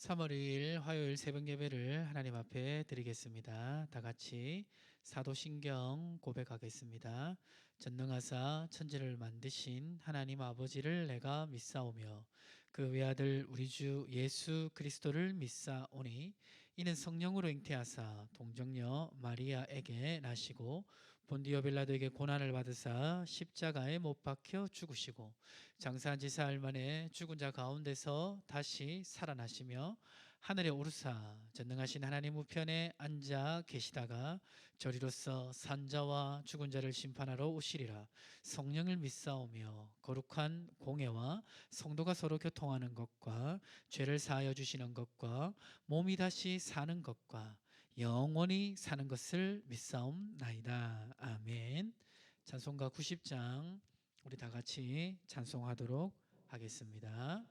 3월 2일 화요일 새벽 예배를 하나님 앞에 드리겠습니다. 다 같이 사도신경 고백하겠습니다. 전능하사 천지를 만드신 하나님 아버지를 내가 믿사오며 그 외아들 우리 주 예수 그리스도를 믿사오니 이는 성령으로 잉태하사 동정녀 마리아에게 나시고 본디오 빌라도에게 고난을 받으사 십자가에 못 박혀 죽으시고 장사한 지 사흘 만에 죽은 자 가운데서 다시 살아나시며 하늘에 오르사 전능하신 하나님 우편에 앉아 계시다가 저리로서 산자와 죽은 자를 심판하러 오시리라. 성령을 믿사오며 거룩한 공예와 성도가 서로 교통하는 것과 죄를 사하여 주시는 것과 몸이 다시 사는 것과 영원히 사는 것을 믿사옵나이다. 아멘. 찬송가 90장 우리 다 같이 찬송하도록 하겠습니다.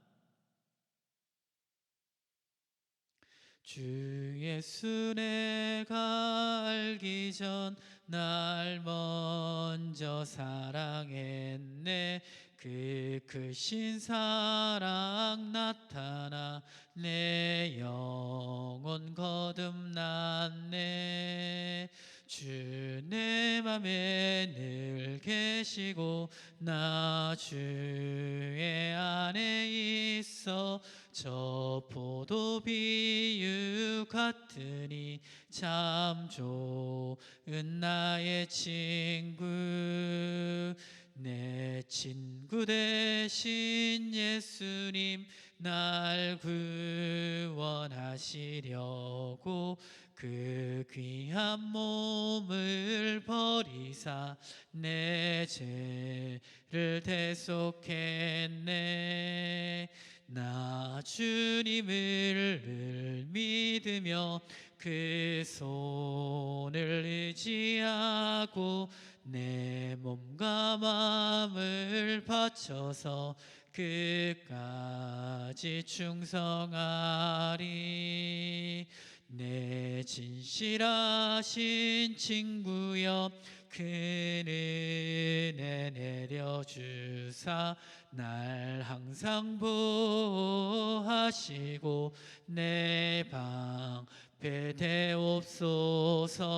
주 예수 내가 알기 전 날 먼저 사랑했네. 그 크신 사랑 나타나 내 영혼 거듭났네. 주 내 맘에 늘 계시고 나 주의 안에 있어 저 포도 비유 같으니 참 좋은 나의 친구. 내 친구 되신 예수님 날 구원하시려고 그 귀한 몸을 버리사 내 죄를 대속했네. 나 주님을 늘 믿으며 그 손을 의지하고 내 몸과 마음을 바쳐서 끝까지 충성하리. 내 진실하신 친구여 큰 은혜 내려주사 날 항상 보호하시고 내 방패 되옵소서.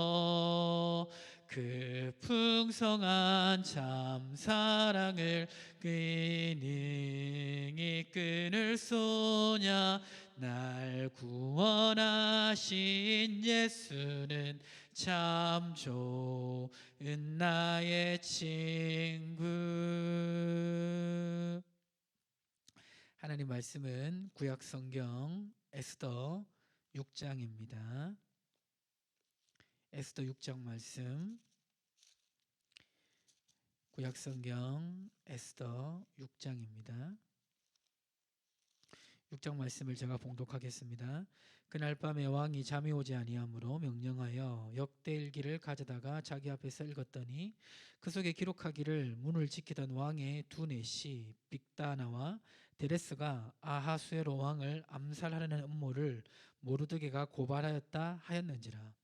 그 풍성한 참 사랑을 능히 끊을 소냐. 날 구원하신 예수는 참 좋은 나의 친구. 하나님 말씀은 구약 성경 에스더 6장입니다. 에스더 6장 말씀, 구약 성경 에스더 6장입니다. 6장 말씀을 제가 봉독하겠습니다. 그날 밤에 왕이 잠이 오지 아니하므로 명령하여 역대일기를 가져다가 자기 앞에서 읽었더니 그 속에 기록하기를 문을 지키던 왕의 두 내시 빅다나와 데레스가 아하수에로 왕을 암살하려는 음모를 모르드게가 고발하였다 하였는지라.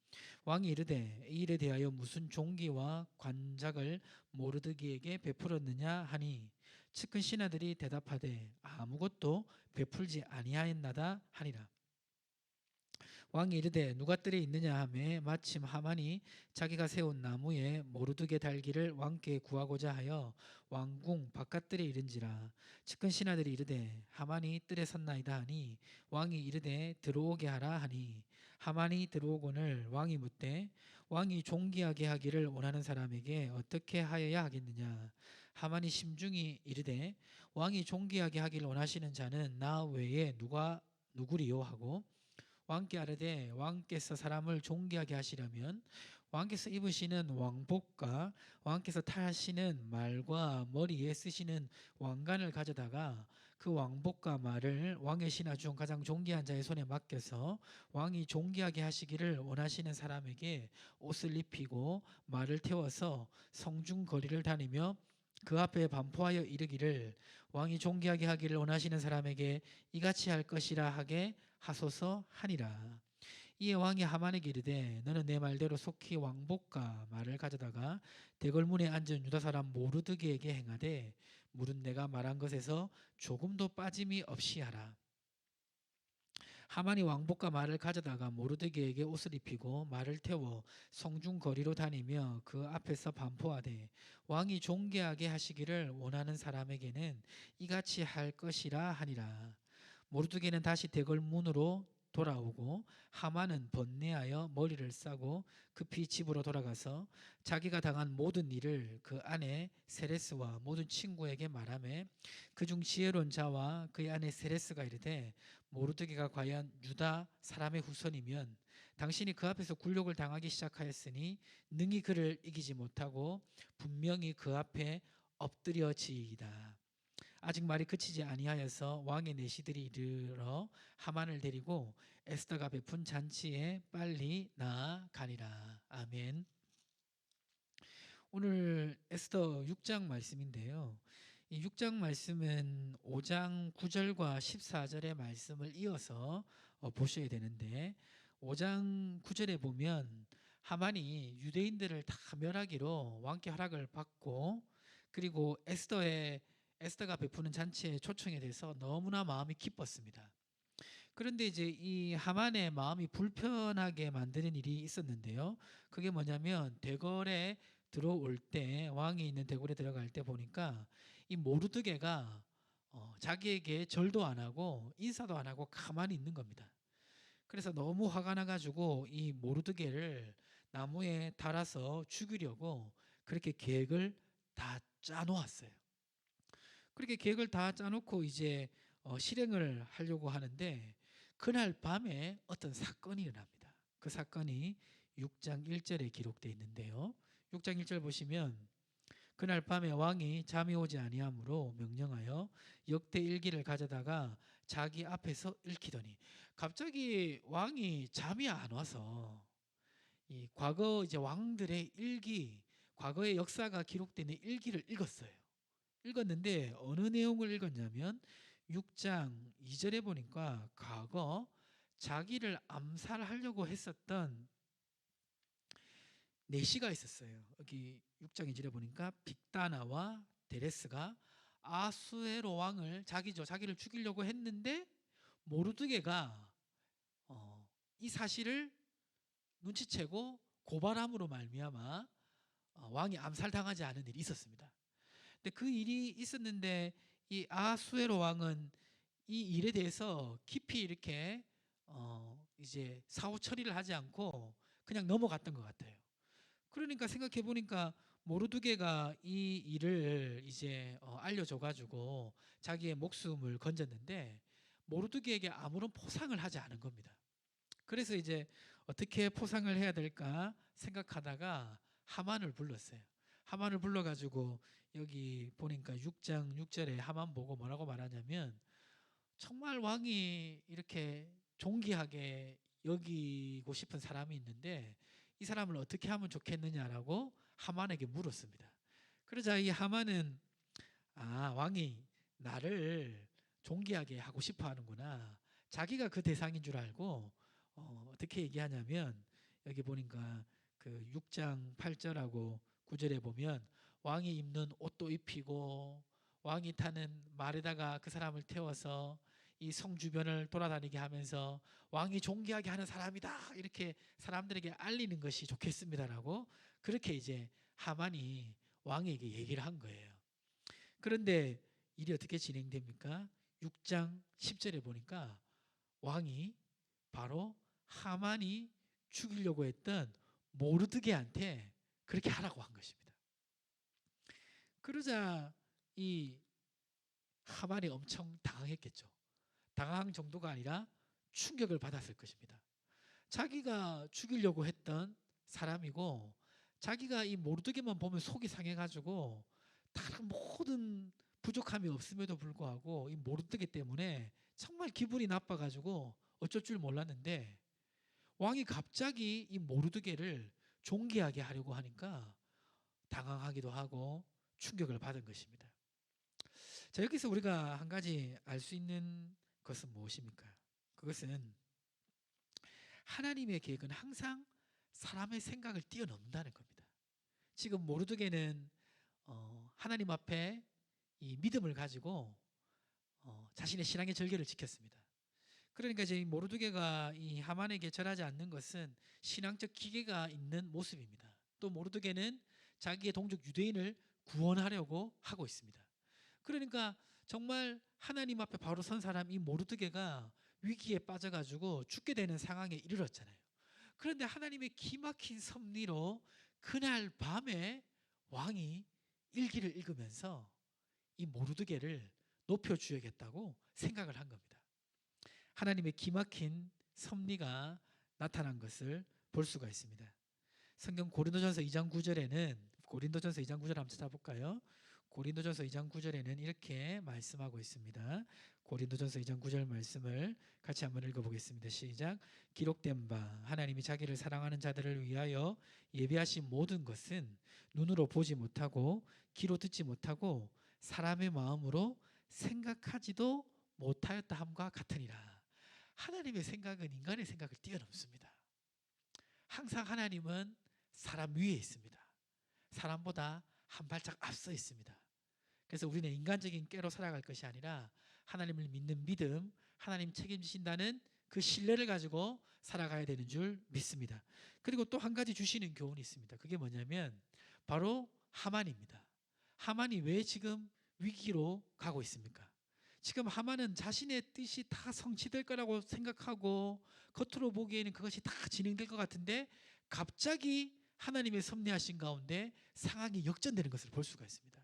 왕이 이르되 이 일에 대하여 무슨 종기와 관작을 모르드게에게 베풀었느냐 하니 측근 신하들이 대답하되 아무것도 베풀지 아니하였나다 하니라. 왕이 이르되 누가 뜰에 있느냐 하매 마침 하만이 자기가 세운 나무에 모르드게 달기를 왕께 구하고자 하여 왕궁 바깥뜰에 이른지라. 측근 신하들이 이르되 하만이 뜰에 섰나이다 하니 왕이 이르되 들어오게 하라 하니 하만이 들어오거늘 왕이 묻되 왕이 존귀하게 하기를 원하는 사람에게 어떻게 하여야 하겠느냐. 하만이 심중히 이르되 왕이 존귀하게 하기를 원하시는 자는 나 외에 누구리요 하고 왕께 아뢰되 왕께서 사람을 존귀하게 하시려면 왕께서 입으시는 왕복과 왕께서 타시는 말과 머리에 쓰시는 왕관을 가져다가 그 왕복과 말을 왕의 신하 중 가장 존귀한 자의 손에 맡겨서 왕이 존귀하게 하시기를 원하시는 사람에게 옷을 입히고 말을 태워서 성중 거리를 다니며 그 앞에 반포하여 이르기를 왕이 존귀하게 하기를 원하시는 사람에게 이같이 할 것이라 하게 하소서 하니라. 이에 왕이 하만에게 이르되 너는 내 말대로 속히 왕복과 말을 가져다가 대궐문에 앉은 유다 사람 모르드게에게 행하되 물은 내가 말한 것에서 조금도 빠짐이 없이 하라. 하만이 왕복과 말을 가져다가 모르드게에게 옷을 입히고 말을 태워 성중 거리로 다니며 그 앞에서 반포하되 왕이 존귀하게 하시기를 원하는 사람에게는 이같이 할 것이라 하니라. 모르드게는 다시 대궐 문으로 돌아오고 하만은 번뇌하여 머리를 싸고 급히 집으로 돌아가서 자기가 당한 모든 일을 그 아내 세레스와 모든 친구에게 말하며 그중 지혜로운 자와 그의 아내 세레스가 이르되 모르드게가 과연 유다 사람의 후손이면 당신이 그 앞에서 굴욕을 당하기 시작하였으니 능히 그를 이기지 못하고 분명히 그 앞에 엎드려지이다. 아직 말이 그치지 아니하여서 왕의 내시들이 이르러 하만을 데리고 에스더가 베푼 잔치에 빨리 나아가니라. 아멘. 오늘 에스더 6장 말씀인데요. 이 6장 말씀은 5장 9절과 14절의 말씀을 이어서 보셔야 되는데 5장 9절에 보면 하만이 유대인들을 다 멸하기로 왕께 허락을 받고 그리고 에스더가 베푸는 잔치에 초청이 돼서 너무나 마음이 기뻤습니다. 그런데 이제 이 하만의 마음이 불편하게 만드는 일이 있었는데요. 그게 뭐냐면 대궐에 들어올 때 왕이 있는 대궐에 들어갈 때 보니까 이 모르드게가 자기에게 절도 안 하고 인사도 안 하고 가만히 있는 겁니다. 그래서 너무 화가 나가지고 이 모르드게를 나무에 달아서 죽이려고 그렇게 계획을 다 짜놓았어요. 그렇게 계획을 다 짜놓고 이제 실행을 하려고 하는데 그날 밤에 어떤 사건이 일어납니다. 그 사건이 6장 1절에 기록되어 있는데요. 6장 1절 보시면 그날 밤에 왕이 잠이 오지 아니하므로 명령하여 역대 일기를 가져다가 자기 앞에서 읽히더니 갑자기 왕이 잠이 안 와서 이 과거 이제 왕들의 일기, 과거의 역사가 기록된 일기를 읽었어요. 읽었는데 어느 내용을 읽었냐면 6장 2절에 보니까 과거 자기를 암살하려고 했었던 내시가 있었어요. 여기 6장 2절에 보니까 빅다나와 데레스가 아수에로 왕을 자기를 죽이려고 했는데 모르드게가 이 사실을 눈치채고 고발함으로 말미암아 왕이 암살당하지 않은 일이 있었습니다. 근데 그 일이 있었는데 이 아수에로 왕은 이 일에 대해서 깊이 이렇게 이제 사후 처리를 하지 않고 그냥 넘어갔던 것 같아요. 그러니까 생각해 보니까 모르드게가 이 일을 이제 알려줘 가지고 자기의 목숨을 건졌는데 모르드게에게 아무런 포상을 하지 않은 겁니다. 그래서 이제 어떻게 포상을 해야 될까 생각하다가 하만을 불렀어요. 하만을 불러가지고 여기 보니까 6장 6절에 하만 보고 뭐라고 말하냐면 정말 왕이 이렇게 존귀하게 여기고 싶은 사람이 있는데 이 사람을 어떻게 하면 좋겠느냐라고 하만에게 물었습니다. 그러자 이 하만은 왕이 나를 존귀하게 하고 싶어 하는구나. 자기가 그 대상인 줄 알고 어떻게 얘기하냐면 여기 보니까 그 6장 8절하고 9절에 보면 왕이 입는 옷도 입히고 왕이 타는 말에다가 그 사람을 태워서 이 성 주변을 돌아다니게 하면서 왕이 존귀하게 하는 사람이다 이렇게 사람들에게 알리는 것이 좋겠습니다라고 그렇게 이제 하만이 왕에게 얘기를 한 거예요. 그런데 일이 어떻게 진행됩니까? 6장 10절에 보니까 왕이 바로 하만이 죽이려고 했던 모르드게한테 그렇게 하라고 한 것입니다. 그러자 이 하만이 엄청 당황했겠죠. 당황 정도가 아니라 충격을 받았을 것입니다. 자기가 죽이려고 했던 사람이고 자기가 이 모르드게만 보면 속이 상해가지고 다른 모든 부족함이 없음에도 불구하고 이 모르드게 때문에 정말 기분이 나빠가지고 어쩔 줄 몰랐는데 왕이 갑자기 이 모르드게를 존귀하게 하려고 하니까 당황하기도 하고 충격을 받은 것입니다. 자, 여기서 우리가 한 가지 알 수 있는 것은 무엇입니까? 그것은 하나님의 계획은 항상 사람의 생각을 뛰어넘는다는 겁니다. 지금 모르드게는 하나님 앞에 이 믿음을 가지고 자신의 신앙의 절개를 지켰습니다. 그러니까 이제 이 모르드게가 이 하만에게 절하지 않는 것은 신앙적 기계가 있는 모습입니다. 또 모르드게는 자기의 동족 유대인을 구원하려고 하고 있습니다. 그러니까 정말 하나님 앞에 바로 선 사람 이 모르드게가 위기에 빠져가지고 죽게 되는 상황에 이르렀잖아요. 그런데 하나님의 기막힌 섭리로 그날 밤에 왕이 일기를 읽으면서 이 모르드게를 높여주야겠다고 생각을 한 겁니다. 하나님의 기막힌 섭리가 나타난 것을 볼 수가 있습니다. 성경 고린도전서 2장 9절에는 고린도전서 2장 9절 한번 찾아볼까요? 고린도전서 2장 9절에는 이렇게 말씀하고 있습니다. 고린도전서 2장 9절 말씀을 같이 한번 읽어보겠습니다. 시작. 기록된 바 하나님이 자기를 사랑하는 자들을 위하여 예비하신 모든 것은 눈으로 보지 못하고 귀로 듣지 못하고 사람의 마음으로 생각하지도 못하였다 함과 같으니라. 하나님의 생각은 인간의 생각을 뛰어넘습니다. 항상 하나님은 사람 위에 있습니다. 사람보다 한 발짝 앞서 있습니다. 그래서 우리는 인간적인 꾀로 살아갈 것이 아니라 하나님을 믿는 믿음, 하나님 책임지신다는 그 신뢰를 가지고 살아가야 되는 줄 믿습니다. 그리고 또 한 가지 주시는 교훈이 있습니다. 그게 뭐냐면 바로 하만입니다. 하만이 왜 지금 위기로 가고 있습니까? 지금 하만은 자신의 뜻이 다 성취될 거라고 생각하고 겉으로 보기에는 그것이 다 진행될 것 같은데 갑자기 하나님의 섭리하신 가운데 상황이 역전되는 것을 볼 수가 있습니다.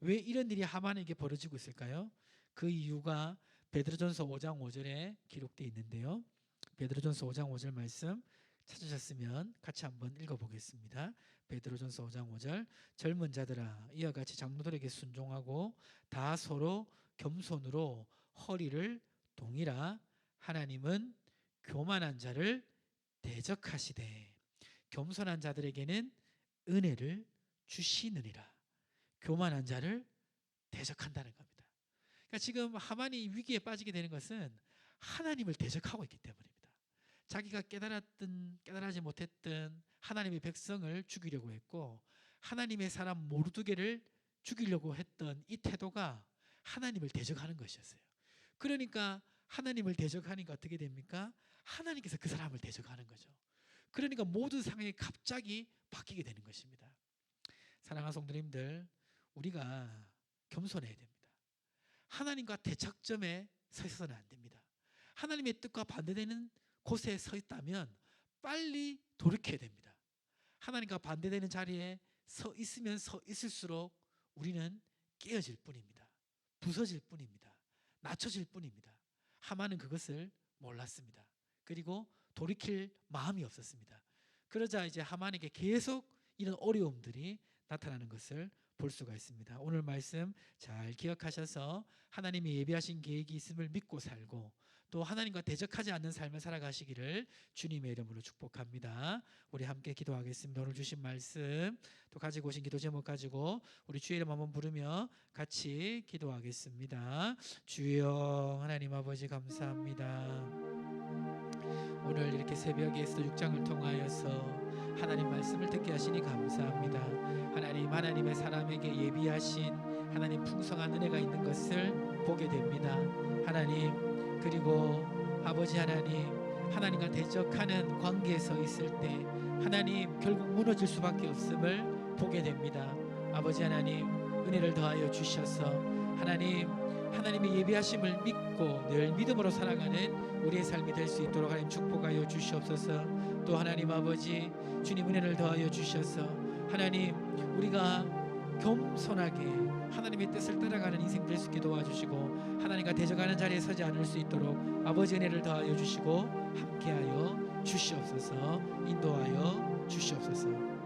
왜 이런 일이 하만에게 벌어지고 있을까요? 그 이유가 베드로전서 5장 5절에 기록되어 있는데요. 베드로전서 5장 5절 말씀 찾으셨으면 같이 한번 읽어보겠습니다. 베드로전서 5장 5절 젊은 자들아 이와 같이 장로들에게 순종하고 다 서로 겸손으로 허리를 동이라. 하나님은 교만한 자를 대적하시되 겸손한 자들에게는 은혜를 주시느니라. 교만한 자를 대적한다는 겁니다. 그러니까 지금 하만이 위기에 빠지게 되는 것은 하나님을 대적하고 있기 때문입니다. 자기가 깨달았든 깨달지 못했든 하나님의 백성을 죽이려고 했고 하나님의 사람 모르드게를 죽이려고 했던 이 태도가 하나님을 대적하는 것이었어요. 그러니까 하나님을 대적하니까 어떻게 됩니까? 하나님께서 그 사람을 대적하는 거죠. 그러니까 모든 상황이 갑자기 바뀌게 되는 것입니다. 사랑하는 성도님들, 우리가 겸손해야 됩니다. 하나님과 대척점에 서 있어서는 안 됩니다. 하나님의 뜻과 반대되는 곳에 서 있다면 빨리 돌이켜야 됩니다. 하나님과 반대되는 자리에 서 있으면 서 있을수록 우리는 깨어질 뿐입니다. 부서질 뿐입니다. 낮춰질 뿐입니다. 하만은 그것을 몰랐습니다. 그리고 돌이킬 마음이 없었습니다. 그러자 이제 하만에게 계속 이런 어려움들이 나타나는 것을 볼 수가 있습니다. 오늘 말씀 잘 기억하셔서 하나님이 예비하신 계획이 있음을 믿고 살고 또 하나님과 대적하지 않는 삶을 살아가시기를 주님의 이름으로 축복합니다. 우리 함께 기도하겠습니다. 오늘 주신 말씀 또 가지고 오신 기도 제목 가지고 우리 주의 이름 한번 부르며 같이 기도하겠습니다. 주여 하나님 아버지 감사합니다. 오늘 이렇게 새벽에 에스더 6장을 통하여서 하나님 말씀을 듣게 하시니 감사합니다. 하나님의 사람에게 예비하신 하나님 풍성한 은혜가 있는 것을 보게 됩니다. 하나님 그리고 아버지 하나님과 대적하는 관계에 서 있을 때 하나님 결국 무너질 수밖에 없음을 보게 됩니다. 아버지 하나님 은혜를 더하여 주셔서 하나님의 예비하심을 믿고 늘 믿음으로 살아가는 우리의 삶이 될 수 있도록 하나님 축복하여 주시옵소서. 또 하나님 아버지 주님 은혜를 더하여 주셔서 하나님 우리가 겸손하게 하나님의 뜻을 따라가는 인생 될 수 있게 도와주시고 하나님과 대적하는 자리에 서지 않을 수 있도록 아버지 은혜를 더하여 주시고 함께하여 주시옵소서. 인도하여 주시옵소서.